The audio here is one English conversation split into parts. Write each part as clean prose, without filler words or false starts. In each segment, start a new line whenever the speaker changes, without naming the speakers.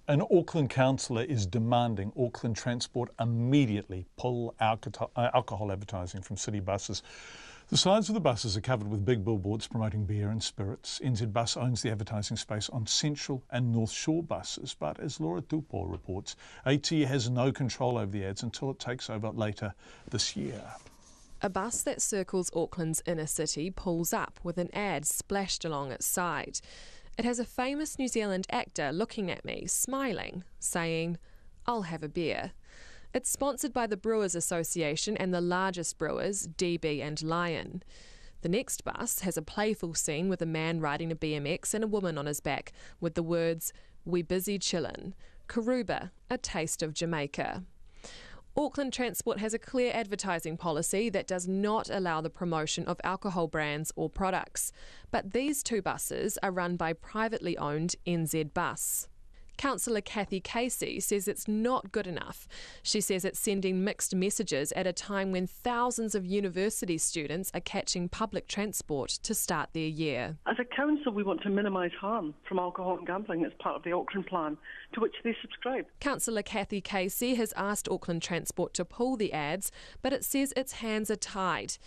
An Auckland councillor is demanding Auckland Transport immediately pull alcohol advertising from city buses. The sides of the buses are covered with big billboards promoting beer and spirits. NZ Bus owns the advertising space on Central and North Shore buses, but as Laura Tupou reports, AT has no control over the ads until it takes over later this year.
A bus that circles Auckland's inner city pulls up with an ad splashed along its side. It has a famous New Zealand actor looking at me, smiling, saying, "I'll have a beer." It's sponsored by the Brewers Association and the largest brewers, DB and Lion. The next bus has a playful scene with a man riding a BMX and a woman on his back, with the words, "We busy chillin', Karuba, a taste of Jamaica." Auckland Transport has a clear advertising policy that does not allow the promotion of alcohol brands or products. But these two buses are run by privately owned NZ Bus. Councillor Kathy Casey says it's not good enough. She says it's sending mixed messages at a time when thousands of university students are catching public transport to start their year.
As a council, we want to minimise harm from alcohol and gambling as part of the Auckland plan, to which they subscribe.
Councillor Kathy Casey has asked Auckland Transport to pull the ads, but it says its hands are tied.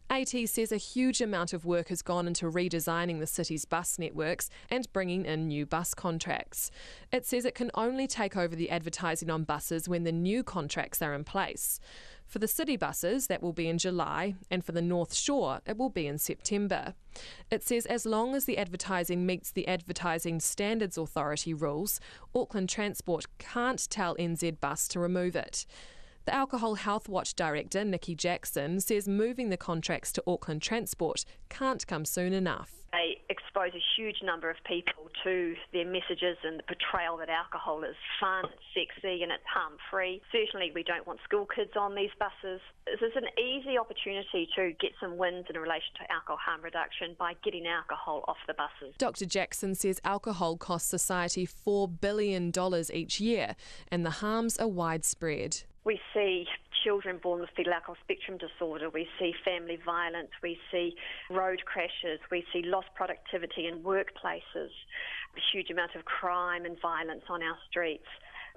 AT says a huge amount of work has gone into redesigning the city's bus networks and bringing in new bus contracts. It says it can only take over the advertising on buses when the new contracts are in place. For the city buses, that will be in July, and for the North Shore, it will be in September. It says as long as the advertising meets the Advertising Standards Authority rules, Auckland Transport can't tell NZ Bus to remove it. The Alcohol Health Watch Director, Nikki Jackson, says moving the contracts to Auckland Transport can't come soon enough.
They expose a huge number of people to their messages and the portrayal that alcohol is fun, it's sexy and it's harm-free. Certainly we don't want school kids on these buses. This is an easy opportunity to get some wins in relation to alcohol harm reduction by getting alcohol off the buses.
Dr Jackson says alcohol costs society $4 billion each year and the harms are widespread.
We see children born with fetal alcohol spectrum disorder, we see family violence, we see road crashes, we see lost productivity in workplaces, a huge amount of crime and violence on our streets,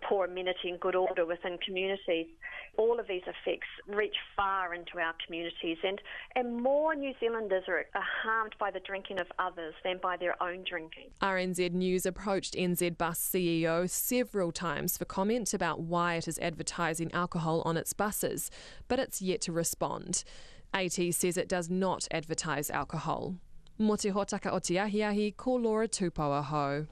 poor amenity and good order within communities. All of these effects reach far into our communities and more New Zealanders are harmed by the drinking of others than by their own drinking.
RNZ News approached NZ Bus CEO several times for comment about why it is advertising alcohol on its buses, but it's yet to respond. AT says it does not advertise alcohol. Mo te hōtaka o te ahiahi, ko Laura Tupou aho.